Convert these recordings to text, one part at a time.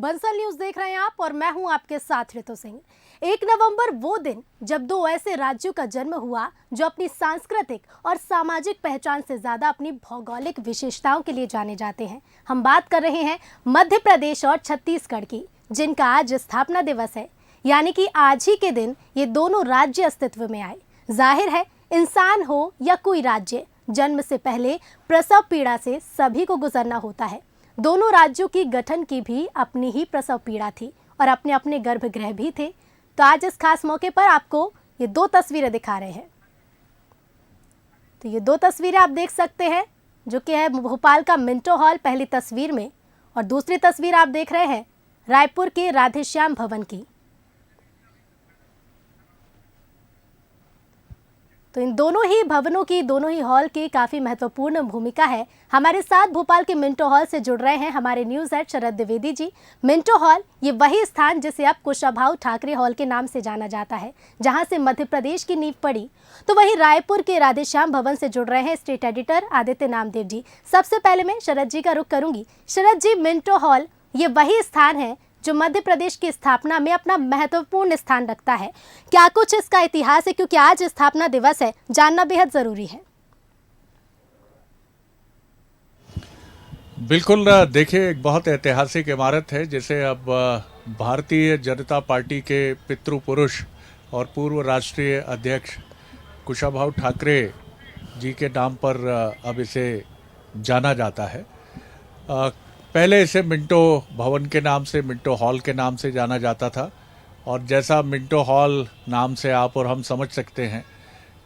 Bansal news देख रहे हैं आप और मैं हूं आपके साथ ऋतु सिंह। 1 नवंबर वो दिन जब दो ऐसे राज्यों का जन्म हुआ जो अपनी सांस्कृतिक और सामाजिक पहचान से ज्यादा अपनी भौगोलिक विशेषताओं के लिए जाने जाते हैं। हम बात कर रहे हैं मध्य प्रदेश और छत्तीसगढ़ की, जिनका आज स्थापना दिवस है। यानी कि आज ही के दिन ये दोनों राज्य अस्तित्व में आए। जाहिर है, इंसान हो या कोई राज्य, जन्म से पहले प्रसव पीड़ा से सभी को गुजरना होता है। दोनों राज्यों की गठन की भी अपनी ही प्रसव पीड़ा थी और अपने अपने गर्भगृह भी थे। तो आज इस खास मौके पर आपको ये दो तस्वीरें दिखा रहे हैं। तो ये दो तस्वीरें आप देख सकते हैं, जो कि है भोपाल का मिंटो हॉल पहली तस्वीर में, और दूसरी तस्वीर आप देख रहे हैं रायपुर के राधेश्याम भवन की। तो इन दोनों ही भवनों की, दोनों ही हॉल की काफ़ी महत्वपूर्ण भूमिका है। हमारे साथ भोपाल के मिंटो हॉल से जुड़ रहे हैं हमारे न्यूज़ हेड शरद द्विवेदी जी। मिंटो हॉल ये वही स्थान जिसे अब कुशाभाऊ ठाकरे हॉल के नाम से जाना जाता है, जहां से मध्य प्रदेश की नींव पड़ी। तो वही रायपुर के राधेश्याम भवन से जुड़ रहे हैं स्टेट एडिटर आदित्य नामदेव जी। सबसे पहले मैं शरद जी का रुख करूंगी। शरद जी, मिंटो हॉल ये वही स्थान है जो मध्य प्रदेश की स्थापना में अपना महत्वपूर्ण स्थान रखता है। क्या कुछ इसका इतिहास है, क्योंकि आज स्थापना दिवस है, जानना बेहद जरूरी है। बिल्कुल, देखिए, एक बहुत ऐतिहासिक इमारत है जिसे अब भारतीय जनता पार्टी के पितृ पुरुष और पूर्व राष्ट्रीय अध्यक्ष कुशाभाऊ ठाकरे जी के नाम पर अब इसे जाना जाता है। पहले इसे मिंटो भवन के नाम से, मिंटो हॉल के नाम से जाना जाता था। और जैसा मिंटो हॉल नाम से आप और हम समझ सकते हैं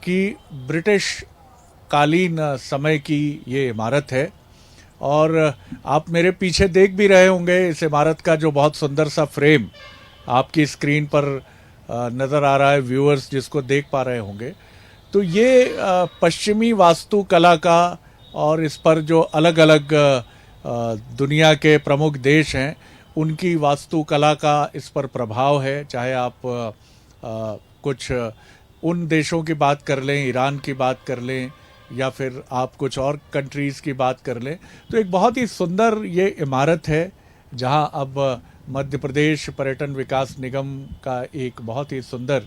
कि ब्रिटिश कालीन समय की ये इमारत है। और आप मेरे पीछे देख भी रहे होंगे इस इमारत का जो बहुत सुंदर सा फ्रेम आपकी स्क्रीन पर नज़र आ रहा है, व्यूअर्स जिसको देख पा रहे होंगे। तो ये पश्चिमी वास्तुकला का, और इस पर जो अलग अलग दुनिया के प्रमुख देश हैं उनकी वास्तुकला का इस पर प्रभाव है। चाहे आप कुछ उन देशों की बात कर लें, ईरान की बात कर लें, या फिर आप कुछ और कंट्रीज़ की बात कर लें, तो एक बहुत ही सुंदर ये इमारत है जहां अब मध्य प्रदेश पर्यटन विकास निगम का एक बहुत ही सुंदर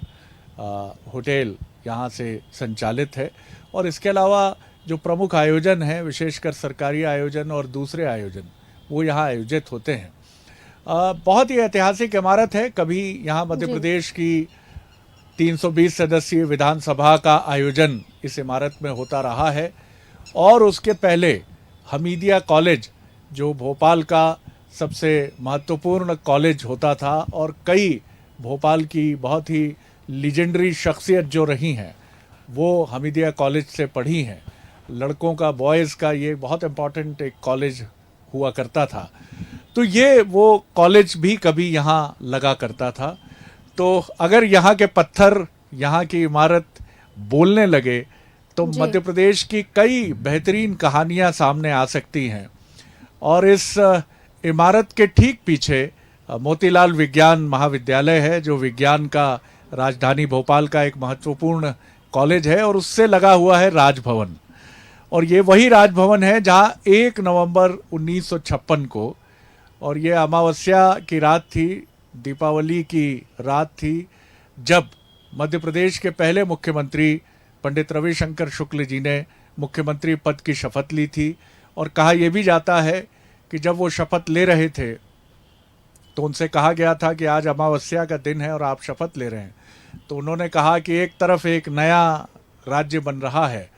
होटल यहां से संचालित है। और इसके अलावा जो प्रमुख आयोजन हैं, विशेषकर सरकारी आयोजन और दूसरे आयोजन, वो यहाँ आयोजित होते हैं। बहुत ही ऐतिहासिक इमारत है। कभी यहाँ मध्य प्रदेश की 320 सदस्यीय विधानसभा का आयोजन इस इमारत में होता रहा है। और उसके पहले हमीदिया कॉलेज, जो भोपाल का सबसे महत्वपूर्ण कॉलेज होता था, और कई भोपाल की बहुत ही लीजेंडरी शख्सियत जो रही हैं वो हमीदिया कॉलेज से पढ़ी हैं। लड़कों का, बॉयज़ का ये बहुत इम्पॉर्टेंट एक कॉलेज हुआ करता था। तो ये वो कॉलेज भी कभी यहाँ लगा करता था। तो अगर यहाँ के पत्थर, यहाँ की इमारत बोलने लगे तो मध्य प्रदेश की कई बेहतरीन कहानियाँ सामने आ सकती हैं। और इस इमारत के ठीक पीछे मोतीलाल विज्ञान महाविद्यालय है, जो विज्ञान का राजधानी भोपाल का एक महत्वपूर्ण कॉलेज है, और उससे लगा हुआ है राजभवन। और ये वही राजभवन है जहां 1 नवंबर 1956 को, और ये अमावस्या की रात थी, दीपावली की रात थी, जब मध्य प्रदेश के पहले मुख्यमंत्री पंडित रविशंकर शुक्ल जी ने मुख्यमंत्री पद की शपथ ली थी। और कहा यह भी जाता है कि जब वो शपथ ले रहे थे तो उनसे कहा गया था कि आज अमावस्या का दिन है और आप शपथ ले रहे हैं। तो उन्होंने कहा कि एक तरफ एक नया राज्य बन रहा है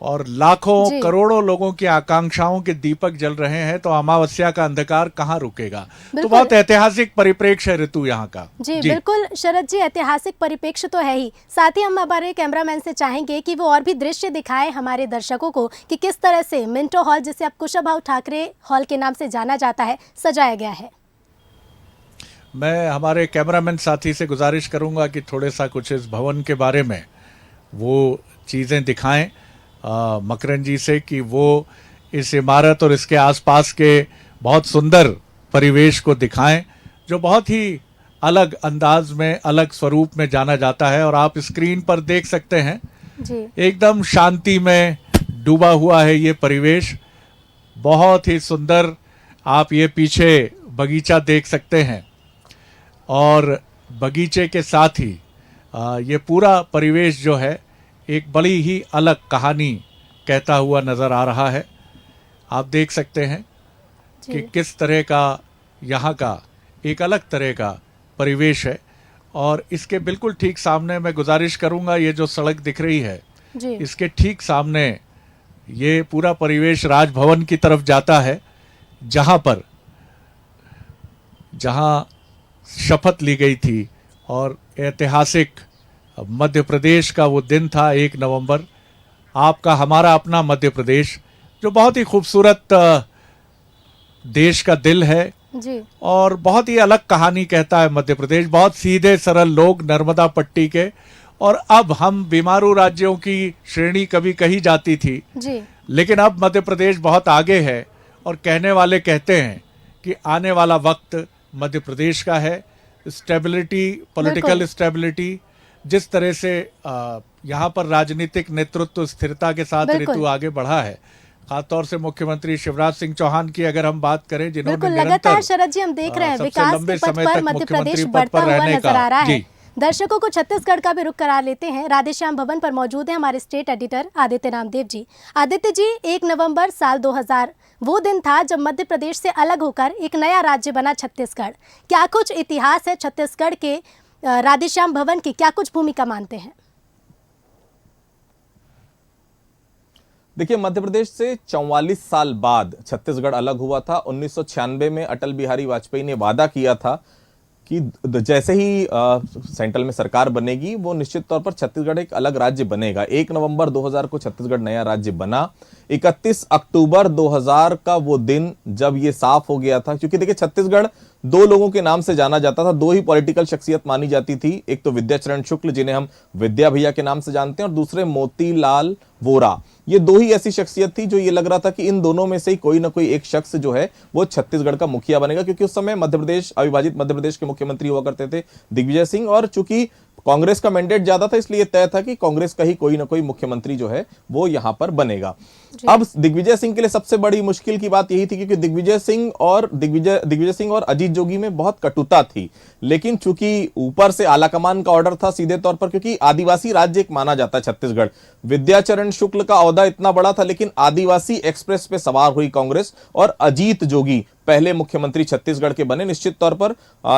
और लाखों करोड़ों लोगों की आकांक्षाओं के दीपक जल रहे हैं, तो अमावस्या का अंधकार कहाँ रुकेगा। तो बहुत ऐतिहासिक परिप्रेक्ष्य है ऋतु यहाँ का। जी बिल्कुल शरद जी, ऐतिहासिक परिप्रेक्ष्य तो है ही। साथ ही हम हमारे कैमरामैन से चाहेंगे कि वो और भी दृश्य दिखाए हमारे दर्शकों को कि किस तरह से मिंटो हॉल, जिसे अब कुशाभाऊ ठाकरे हॉल के नाम से जाना जाता है, सजाया गया है। मैं हमारे कैमरामैन साथी से गुजारिश करूंगा कि थोड़े सा कुछ इस भवन के बारे में वो चीज़ें दिखाएं मकरन जी से, कि वो इस इमारत और इसके आसपास के बहुत सुंदर परिवेश को दिखाएं, जो बहुत ही अलग अंदाज में, अलग स्वरूप में जाना जाता है। और आप स्क्रीन पर देख सकते हैं जी, एकदम शांति में डूबा हुआ है ये परिवेश, बहुत ही सुंदर। आप ये पीछे बगीचा देख सकते हैं और बगीचे के साथ ही ये पूरा परिवेश जो है एक बड़ी ही अलग कहानी कहता हुआ नज़र आ रहा है। आप देख सकते हैं कि किस तरह का यहाँ का एक अलग तरह का परिवेश है। और इसके बिल्कुल ठीक सामने मैं गुजारिश करूँगा, ये जो सड़क दिख रही है जी। इसके ठीक सामने ये पूरा परिवेश राजभवन की तरफ जाता है, जहाँ शपथ ली गई थी और ऐतिहासिक मध्य प्रदेश का वो दिन था 1 नवंबर। आपका हमारा अपना मध्य प्रदेश जो बहुत ही खूबसूरत देश का दिल है जी। और बहुत ही अलग कहानी कहता है मध्य प्रदेश। बहुत सीधे सरल लोग नर्मदा पट्टी के। और अब हम बीमारू राज्यों की श्रेणी कभी कही जाती थी जी। लेकिन अब मध्य प्रदेश बहुत आगे है और कहने वाले कहते हैं कि आने वाला वक्त मध्य प्रदेश का है। स्टेबिलिटी, पॉलिटिकल स्टेबिलिटी, जिस तरह से यहाँ पर राजनीतिक नेतृत्व स्थिरता के साथ ऋतु आगे बढ़ा है, खासतौर से मुख्यमंत्री शिवराज सिंह चौहान की अगर हम बात करें, जिन्होंने लगातार शरद जी हम देख रहे हैं विकास के पथ पर मध्य प्रदेश बढ़ता हुआ नजर आ रहा है। दर्शकों को छत्तीसगढ़ का भी रुख करा लेते हैं। राधेश्याम भवन पर मौजूद है हमारे स्टेट एडिटर आदित्य नामदेव जी। आदित्य जी, 1 नवंबर साल 2000 वो दिन था जब मध्य प्रदेश से अलग होकर एक नया राज्य बना छत्तीसगढ़। क्या कुछ इतिहास है छत्तीसगढ़ के राधेश्याम भवन की, क्या कुछ भूमिका मानते हैं? देखिए, मध्य प्रदेश से 44 साल बाद छत्तीसगढ़ अलग हुआ था। 1996 में अटल बिहारी वाजपेयी ने वादा किया था कि जैसे ही सेंट्रल में सरकार बनेगी वो निश्चित तौर पर छत्तीसगढ़ एक अलग राज्य बनेगा। 1 नवंबर 2000 को छत्तीसगढ़ नया राज्य बना। 31 अक्टूबर 2000 का वो दिन जब ये साफ हो गया था, क्योंकि देखिए छत्तीसगढ़ 2 लोगों के नाम से जाना जाता था, 2 ही पॉलिटिकल शख्सियत मानी जाती थी। एक तो विद्याचरण शुक्ल, जिन्हें हम विद्या भैया के नाम से जानते हैं, और दूसरे मोतीलाल वोरा। ये 2 ही ऐसी शख्सियत थी जो ये लग रहा था कि इन दोनों में से ही कोई ना कोई एक शख्स जो है वो छत्तीसगढ़ का मुखिया बनेगा, क्योंकि उस समय मध्य प्रदेश, अविभाजित मध्य प्रदेश के मुख्यमंत्री हुआ करते थे दिग्विजय सिंह, और चूंकि कांग्रेस का मैंडेट ज्यादा था इसलिए तय था कि कांग्रेस का ही कोई ना कोई मुख्यमंत्री जो है वो यहां पर बनेगा। अब दिग्विजय सिंह के लिए सबसे बड़ी मुश्किल की बात यही थी क्योंकि दिग्विजय सिंह और अजीत जोगी में बहुत कटुता थी। लेकिन चूंकि ऊपर से आलाकमान का ऑर्डर था सीधे तौर पर, क्योंकि आदिवासी राज्य एक माना जाता है छत्तीसगढ़। विद्याचरण शुक्ल का ओहदा इतना बड़ा था, लेकिन आदिवासी एक्सप्रेस पे सवार हुई कांग्रेस और अजीत जोगी पहले मुख्यमंत्री छत्तीसगढ़ के बने। निश्चित तौर पर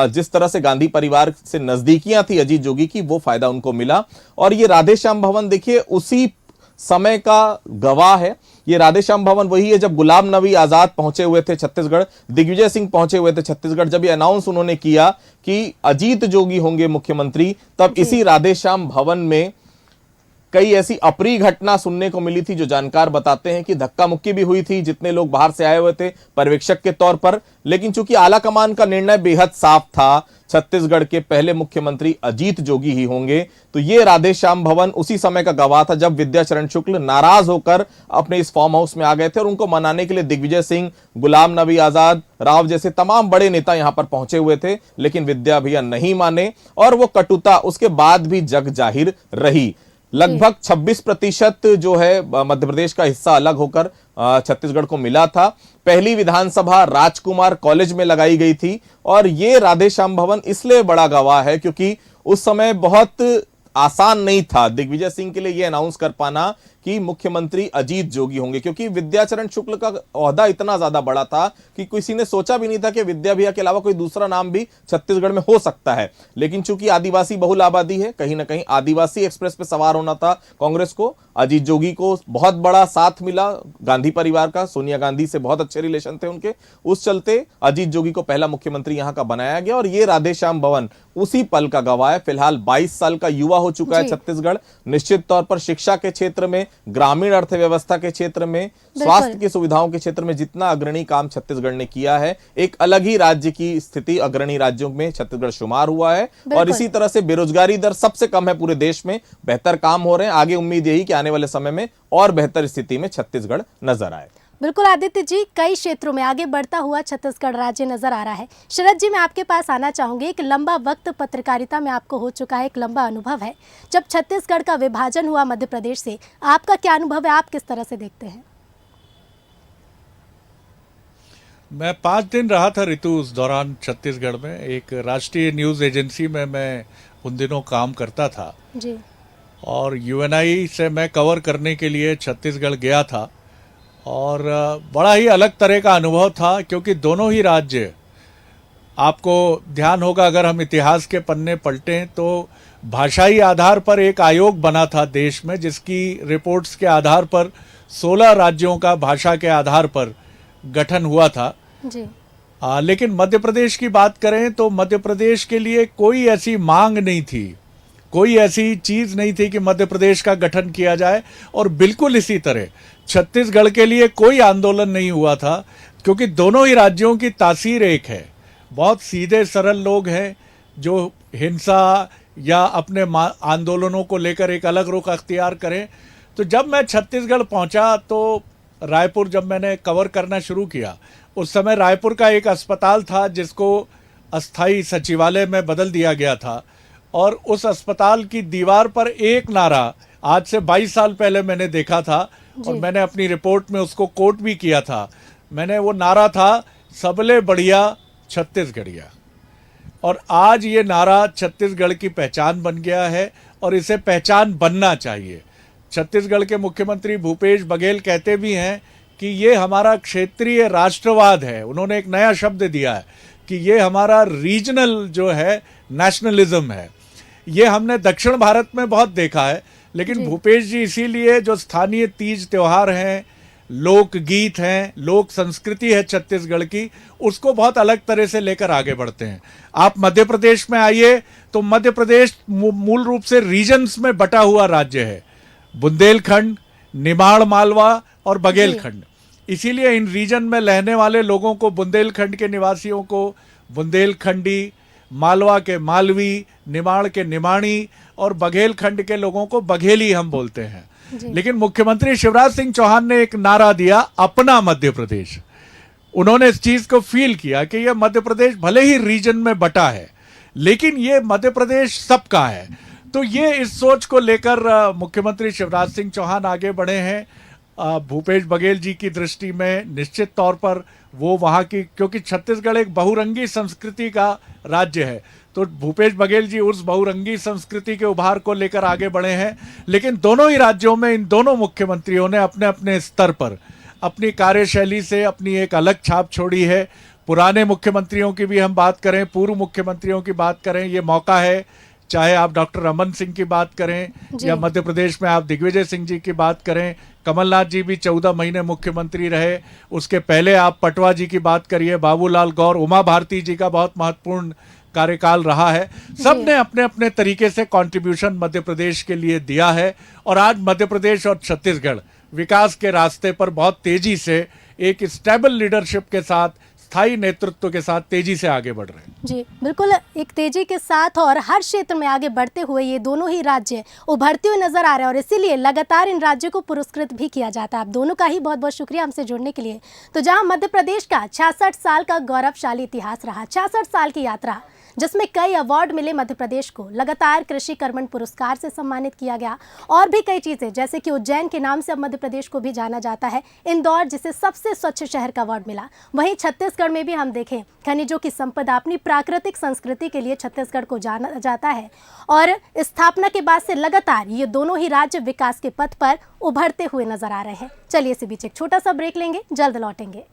जिस तरह से गांधी परिवार से नजदीकियां थी अजीत जोगी की, वो फायदा उनको मिला। और ये राधेश्याम भवन देखिए उसी समय का गवाह है। ये राधेश्याम भवन वही है जब गुलाम नबी आजाद पहुंचे हुए थे छत्तीसगढ़, दिग्विजय सिंह पहुंचे हुए थे छत्तीसगढ़, जब ये अनाउंस उन्होंने किया कि अजीत जोगी होंगे मुख्यमंत्री, तब इसी राधेश्याम भवन में कई ऐसी अप्रिय घटना सुनने को मिली थी जो जानकार बताते हैं कि धक्का मुक्की भी हुई थी जितने लोग बाहर से आए हुए थे पर्यवेक्षक के तौर पर। लेकिन चूंकि आलाकमान का निर्णय बेहद साफ था, छत्तीसगढ़ के पहले मुख्यमंत्री अजीत जोगी ही होंगे, तो ये राधेश्याम भवन उसी समय का गवाह था जब विद्याचरण शुक्ल नाराज होकर अपने इस फार्म हाउस में आ गए थे और उनको मनाने के लिए दिग्विजय सिंह, गुलाम नबी आजाद, राव जैसे तमाम बड़े नेता यहां पर पहुंचे हुए थे। लेकिन विद्या भैया नहीं माने और वो कटुता उसके बाद भी जग जाहिर रही। लगभग 26% जो है मध्य प्रदेश का हिस्सा अलग होकर छत्तीसगढ़ को मिला था। पहली विधानसभा राजकुमार कॉलेज में लगाई गई थी और ये राधेश्याम भवन इसलिए बड़ा गवाह है क्योंकि उस समय बहुत आसान नहीं था दिग्विजय सिंह के लिए यह अनाउंस कर पाना कि मुख्यमंत्री अजीत जोगी होंगे, क्योंकि विद्याचरण शुक्ल का ओहदा इतना ज्यादा बड़ा था कि किसी ने सोचा भी नहीं था कि विद्या भैया के अलावा कोई दूसरा नाम भी छत्तीसगढ़ में हो सकता है। लेकिन चूंकि आदिवासी बहुल आबादी है, कहीं ना कहीं आदिवासी एक्सप्रेस पे सवार होना था कांग्रेस को। अजीत जोगी को बहुत बड़ा साथ मिला गांधी परिवार का, सोनिया गांधी से बहुत अच्छे रिलेशन थे उनके, उस चलते अजीत जोगी को पहला मुख्यमंत्री यहां का बनाया गया। और ये राधेश्याम भवन उसी पल का गवाह है। फिलहाल 22 साल का युवा हो चुका है छत्तीसगढ़। निश्चित तौर पर शिक्षा के क्षेत्र में, ग्रामीण अर्थव्यवस्था के क्षेत्र में, स्वास्थ्य की सुविधाओं के क्षेत्र में जितना अग्रणी काम छत्तीसगढ़ ने किया है, एक अलग ही राज्य की स्थिति अग्रणी राज्यों में छत्तीसगढ़ शुमार हुआ है। और इसी तरह से बेरोजगारी दर सबसे कम है पूरे देश में, बेहतर काम हो रहे हैं। आगे उम्मीद यही कि आने वाले समय में और बेहतर स्थिति में छत्तीसगढ़ नजर आए। बिल्कुल आदित्य जी, कई क्षेत्रों में आगे बढ़ता हुआ छत्तीसगढ़ राज्य नजर आ रहा है। शरद जी, मैं आपके पास आना चाहूंगी। एक लंबा वक्त पत्रकारिता में आपको हो चुका है, एक लंबा अनुभव है। जब छत्तीसगढ़ का विभाजन हुआ मध्य प्रदेश से, आपका क्या अनुभव है? आप किस तरह से देखते हैं? मैं 5 दिन रहा था ऋतु उस दौरान छत्तीसगढ़ में। एक राष्ट्रीय न्यूज़ एजेंसी में मैं उन दिनों काम करता था जी। और यूएनआई से मैं कवर करने के लिए छत्तीसगढ़ गया था और बड़ा ही अलग तरह का अनुभव था, क्योंकि दोनों ही राज्य, आपको ध्यान होगा अगर हम इतिहास के पन्ने पलटें तो भाषाई आधार पर एक आयोग बना था देश में, जिसकी रिपोर्ट्स के आधार पर 16 राज्यों का भाषा के आधार पर गठन हुआ था। जी। लेकिन मध्य प्रदेश की बात करें तो मध्य प्रदेश के लिए कोई ऐसी मांग नहीं थी, कोई ऐसी चीज नहीं थी कि मध्य प्रदेश का गठन किया जाए। और बिल्कुल इसी तरह छत्तीसगढ़ के लिए कोई आंदोलन नहीं हुआ था, क्योंकि दोनों ही राज्यों की तासीर एक है। बहुत सीधे सरल लोग हैं जो हिंसा या अपने आंदोलनों को लेकर एक अलग रुख अख्तियार करें। तो जब मैं छत्तीसगढ़ पहुंचा तो रायपुर जब मैंने कवर करना शुरू किया, उस समय रायपुर का एक अस्पताल था जिसको अस्थाई सचिवालय में बदल दिया गया था, और उस अस्पताल की दीवार पर एक नारा आज से 22 साल पहले मैंने देखा था और मैंने अपनी रिपोर्ट में उसको कोट भी किया था। मैंने वो नारा था, सबले बढ़िया छत्तीसगढ़िया। और आज ये नारा छत्तीसगढ़ की पहचान बन गया है और इसे पहचान बनना चाहिए। छत्तीसगढ़ के मुख्यमंत्री भूपेश बघेल कहते भी हैं कि ये हमारा क्षेत्रीय राष्ट्रवाद है। उन्होंने एक नया शब्द दिया है कि ये हमारा रीजनल जो है नेशनलिज्म है। ये हमने दक्षिण भारत में बहुत देखा है, लेकिन भूपेश जी इसीलिए जो स्थानीय तीज त्योहार हैं, लोकगीत हैं, लोक संस्कृति है छत्तीसगढ़ की, उसको बहुत अलग तरह से लेकर आगे बढ़ते हैं। आप मध्य प्रदेश में आइए तो मध्य प्रदेश मूल रूप से रीजन्स में बटा हुआ राज्य है, बुंदेलखंड, निमाड़ मालवा और बघेलखंड। इसीलिए इन रीजन में रहने वाले लोगों को, बुंदेलखंड के निवासियों को बुंदेलखंडी, मालवा के मालवी, निमाड़ के निमाणी और बघेलखंड के लोगों को बघेली हम बोलते हैं। लेकिन मुख्यमंत्री शिवराज सिंह चौहान ने एक नारा दिया, अपना मध्य प्रदेश। उन्होंने इस चीज को फील किया कि यह मध्य प्रदेश भले ही रीजन में बटा है, लेकिन ये मध्य प्रदेश सबका है। तो ये इस सोच को लेकर मुख्यमंत्री शिवराज सिंह चौहान आगे बढ़े हैं। भूपेश बघेल जी की दृष्टि में निश्चित तौर पर वो वहाँ की, क्योंकि छत्तीसगढ़ एक बहुरंगी संस्कृति का राज्य है, तो भूपेश बघेल जी उस बहुरंगी संस्कृति के उभार को लेकर आगे बढ़े हैं। लेकिन दोनों ही राज्यों में इन दोनों मुख्यमंत्रियों ने अपने अपने स्तर पर अपनी कार्यशैली से अपनी एक अलग छाप छोड़ी है। पुराने मुख्यमंत्रियों की भी हम बात करें, पूर्व मुख्यमंत्रियों की बात करें, ये मौका है, चाहे आप डॉक्टर रमन सिंह की बात करें या मध्य प्रदेश में आप दिग्विजय सिंह जी की बात करें, कमलनाथ जी भी 14 महीने मुख्यमंत्री रहे। उसके पहले आप पटवा जी की बात करिए, बाबूलाल गौर, उमा भारती जी का बहुत महत्वपूर्ण कार्यकाल रहा है। सब ने अपने अपने तरीके से कंट्रीब्यूशन मध्य प्रदेश के लिए दिया है और आज मध्य प्रदेश और छत्तीसगढ़ विकास के रास्ते पर बहुत तेजी से एक स्टेबल लीडरशिप के साथ, स्थायी नेतृत्व के साथ तेजी से आगे बढ़ रहे हैं। जी बिल्कुल, एक तेजी के साथ और हर क्षेत्र में आगे बढ़ते हुए ये दोनों ही राज्य उभरते हुए नजर आ रहे हैं और इसीलिए लगातार इन राज्यों को पुरस्कृत भी किया जाता है। आप दोनों का ही बहुत बहुत शुक्रिया हमसे जुड़ने के लिए। तो जहां मध्य प्रदेश का 66 साल का गौरवशाली इतिहास रहा, 66 साल की यात्रा जिसमें कई अवार्ड मिले मध्य प्रदेश को, लगातार कृषि कर्मण पुरस्कार से सम्मानित किया गया और भी कई चीज़ें, जैसे कि उज्जैन के नाम से अब मध्य प्रदेश को भी जाना जाता है, इंदौर जिसे सबसे स्वच्छ शहर का अवार्ड मिला। वहीं छत्तीसगढ़ में भी हम देखें खनिजों की संपदा, अपनी प्राकृतिक संस्कृति के लिए छत्तीसगढ़ को जाना जाता है और स्थापना के बाद से लगातार ये दोनों ही राज्य विकास के पथ पर उभरते हुए नजर आ रहे हैं। चलिए इसी बीच एक छोटा सा ब्रेक लेंगे, जल्द लौटेंगे।